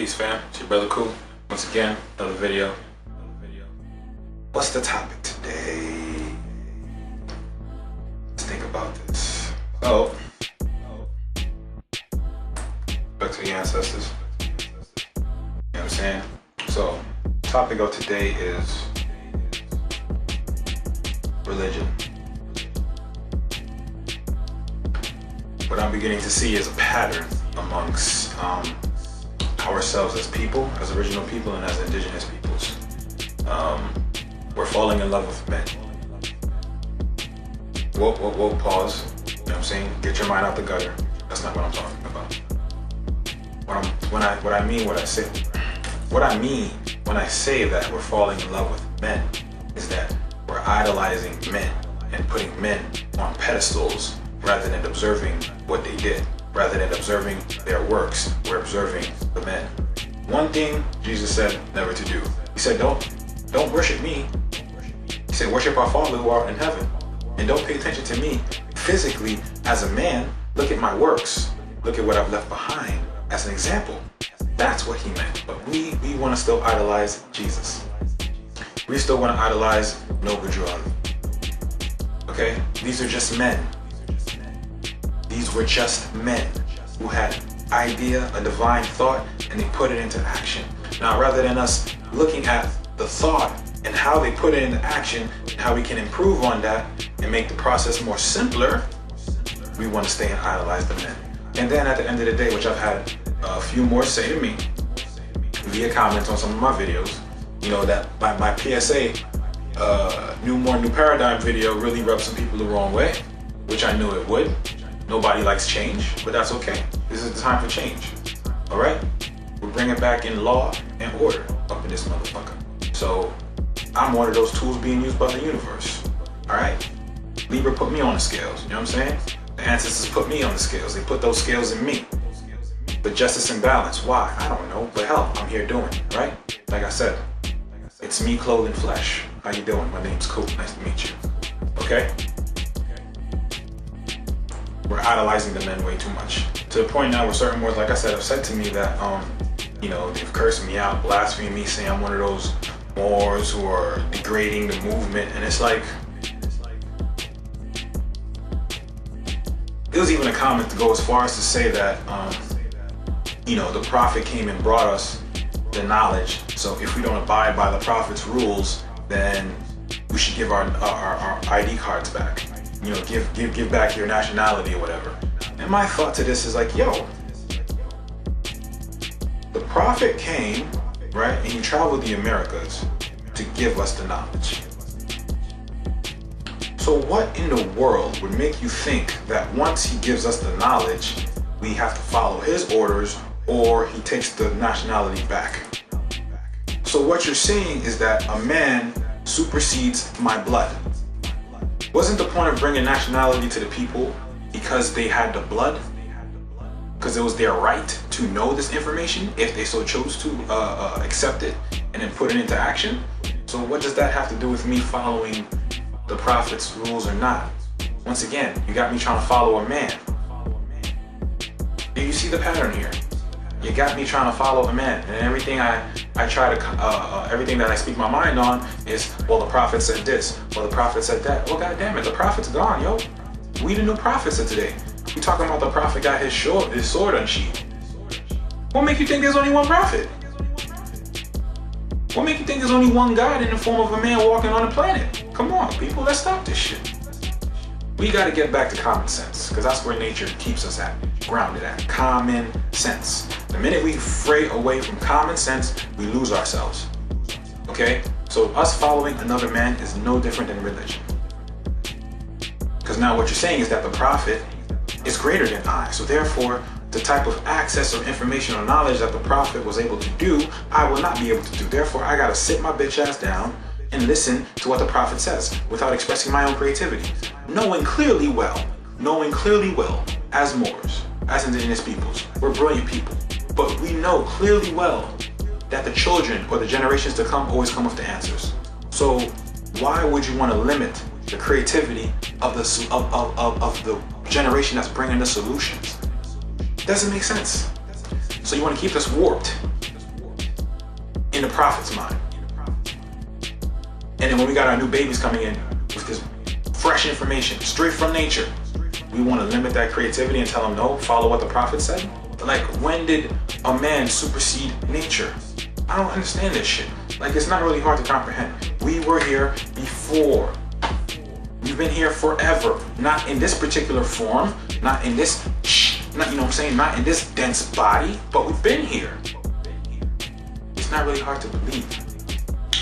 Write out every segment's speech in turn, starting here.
Peace, fam. It's your brother Cool. Once again, another video. What's the topic today? Let's think about this. Oh, back to the ancestors. You know what I'm saying? So, topic of today is religion. What I'm beginning to see is a pattern amongst ourselves as people, as original people, and as indigenous peoples. We're falling in love with men. Whoa, pause. You know what I'm saying? Get your mind out the gutter. That's not what I'm talking about. What I mean when I say that we're falling in love with men is that we're idolizing men and putting men on pedestals rather than observing what they did. Rather than observing their works, we're observing the men. One thing Jesus said never to do. He said, don't worship me. He said, worship our Father who art in heaven. And don't pay attention to me physically as a man. Look at my works. Look at what I've left behind as an example. That's what he meant. But we want to still idolize Jesus. We still want to idolize Noble Drew. Okay? These are just men. These were just men who had idea, a divine thought, and they put it into action. Now, rather than us looking at the thought and how they put it into action and how we can improve on that and make the process more simpler, we want to stay and idolize the men. And then at the end of the day, which I've had a few more say to me via comments on some of my videos, you know, that my PSA New Paradigm video really rubbed some people the wrong way, which I knew it would. Nobody likes change, but that's okay. This is the time for change. All right? We're bringing back in law and order up in this motherfucker. So I'm one of those tools being used by the universe. All right? Libra put me on the scales. You know what I'm saying? The ancestors put me on the scales. They put those scales in me. But justice and balance. Why? I don't know. But hell, I'm here doing it. Right? Like I said, it's me clothed in flesh. How you doing? My name's Cool. Nice to meet you. Okay? We're idolizing the men way too much. To the point now where certain words, like I said, have said to me that, you know, they've cursed me out, blaspheming me, saying I'm one of those Moors who are degrading the movement. And it's like, there was even a comment to go as far as to say that, you know, the prophet came and brought us the knowledge. So if we don't abide by the prophet's rules, then we should give our ID cards back. You know, give back your nationality or whatever. And my thought to this is like, yo, the prophet came, right, and he traveled the Americas to give us the knowledge. So what in the world would make you think that once he gives us the knowledge, we have to follow his orders or he takes the nationality back? So what you're saying is that a man supersedes my blood. Wasn't the point of bringing nationality to the people because they had the blood? Because it was their right to know this information if they so chose to accept it and then put it into action? So what does that have to do with me following the prophet's rules or not? Once again, you got me trying to follow a man. Do you see the pattern here? You got me trying to follow a man, and everything I try to, everything that I speak my mind on is, well, the prophet said this, well, the prophet said that. Well, goddamn it, the prophet's gone, yo. We the new prophets of today. We talking about the prophet got his sword unsheathed. What make you think there's only one prophet? What make you think there's only one God in the form of a man walking on the planet? Come on, people, let's stop this shit. We got to get back to common sense, because that's where nature keeps us at, grounded at. Common sense. The minute we fray away from common sense, we lose ourselves. Okay? So us following another man is no different than religion. Because now what you're saying is that the prophet is greater than I. So therefore, the type of access or information or knowledge that the prophet was able to do, I will not be able to do. Therefore, I got to sit my bitch ass down and listen to what the prophet says without expressing my own creativity. Knowing clearly well, as Moors, as indigenous peoples, we're brilliant people. But we know clearly well that the children or the generations to come always come with the answers. So why would you want to limit the creativity of the generation that's bringing the solutions? Doesn't make sense. So you want to keep us warped. in the prophet's mind. And then when we got our new babies coming in with this fresh information, straight from nature, we want to limit that creativity and tell them, no, follow what the prophet said? Like, when did a man supersede nature? I don't understand this shit. Like, it's not really hard to comprehend. We were here before. We've been here forever. Not in this particular form, not in this, not, you know what I'm saying, not in this dense body, but we've been here. It's not really hard to believe.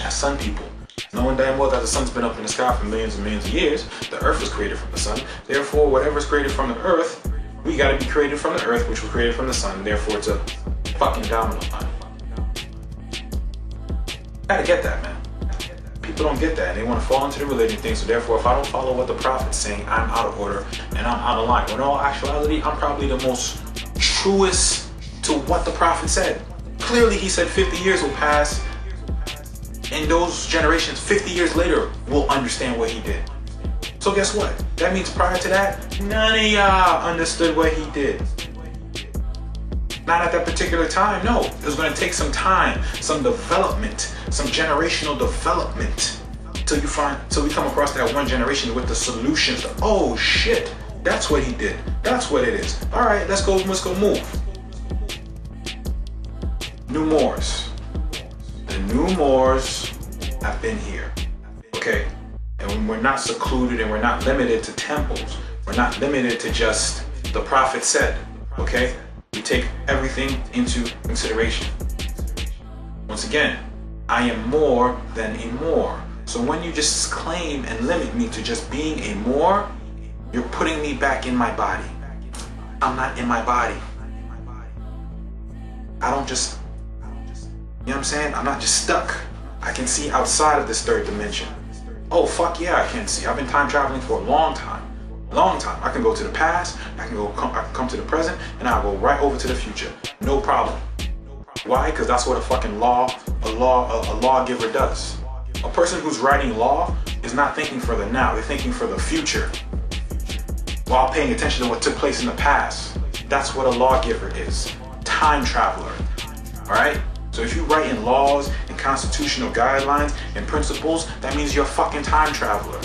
As sun people, knowing damn well that the sun's been up in the sky for millions and millions of years, the earth was created from the sun. Therefore, whatever's created from the earth, we gotta be created from the earth, which was created from the sun. Therefore, it's a fucking domino line. Gotta get that, man. People don't get that. They want to fall into the religion thing. So therefore, if I don't follow what the prophet's saying, I'm out of order and I'm out of line. When in all actuality, I'm probably the most truest to what the prophet said. Clearly, he said 50 years will pass. And those generations, 50 years later, will understand what he did. So guess what? That means prior to that, none of y'all understood what he did. Not at that particular time, no. It was going to take some time, some development, some generational development till we come across that one generation with the solutions. Oh shit, that's what he did. That's what it is. All right, let's go move. New Moors. The new Moors have been here. Okay? And when we're not secluded and we're not limited to temples, we're not limited to just the prophet said. Okay? We take everything into consideration. Once again, I am more than a Moor. So when you just claim and limit me to just being a Moor, you're putting me back in my body. I'm not in my body. I don't just, you know what I'm saying? I'm not just stuck. I can see outside of this third dimension. Oh, fuck yeah, I can see. I've been time traveling for a long time. I can go to the past, I can come to the present, and I'll go right over to the future. No problem. Why? Because that's what a lawgiver does. A person who's writing law is not thinking for the now, they're thinking for the future, while paying attention to what took place in the past. That's what a lawgiver is. Time traveler. Alright? So if you write in laws and constitutional guidelines and principles, that means you're a fucking time traveler.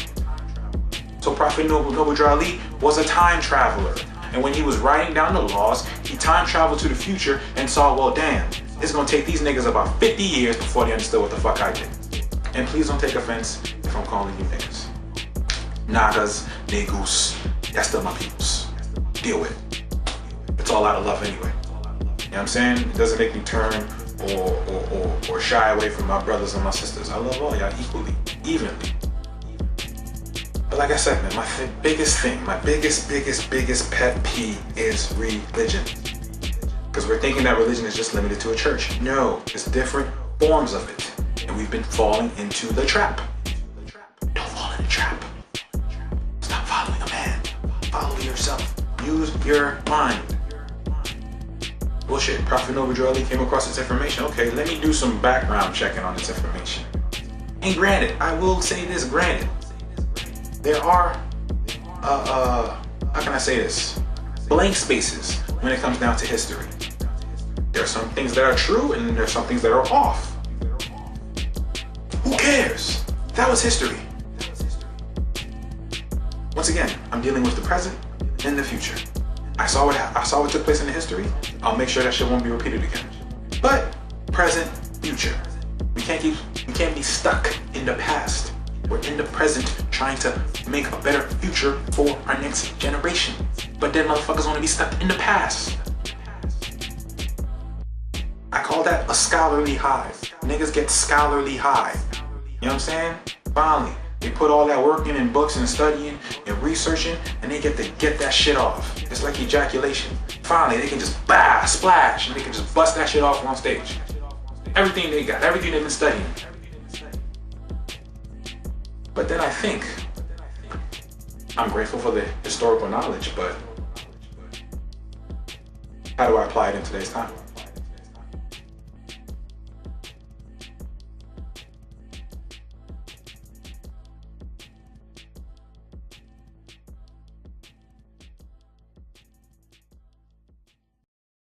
So Prophet Noble Ali was a time traveler. And when he was writing down the laws, he time traveled to the future and saw, well, damn, it's gonna take these niggas about 50 years before they understood what the fuck I did. And please don't take offense if I'm calling you niggas. Nagas, negus, that's still my peoples. Deal with it. It's all out of love anyway. You know what I'm saying? It doesn't make me turn or shy away from my brothers and my sisters. I love all y'all equally, evenly. But like I said, man, my biggest thing, my biggest pet peeve is religion. Because we're thinking that religion is just limited to a church. No, there's different forms of it. And we've been falling into the trap. Don't fall in the trap. Stop following a man. Follow yourself. Use your mind. Bullshit. Prophet Noble Ali came across this information. Okay, let me do some background checking on this information. And granted, I will say this, granted, there are, how can I say this? Blank spaces when it comes down to history. There are some things that are true and there are some things that are off. Who cares? That was history. Once again, I'm dealing with the present and the future. I saw what took place in the history. I'll make sure that shit won't be repeated again. But present, future. We can't be stuck in the past. We're in the present trying to make a better future for our next generation. But then motherfuckers want to be stuck in the past. I call that a scholarly high. Niggas get scholarly high. You know what I'm saying? Finally, they put all that work in books and studying and researching, and they get to get that shit off. It's like ejaculation. Finally, they can just splash, and they can just bust that shit off on stage. Everything they got, everything they've been studying. But then I think, I'm grateful for the historical knowledge, but how do I apply it in today's time?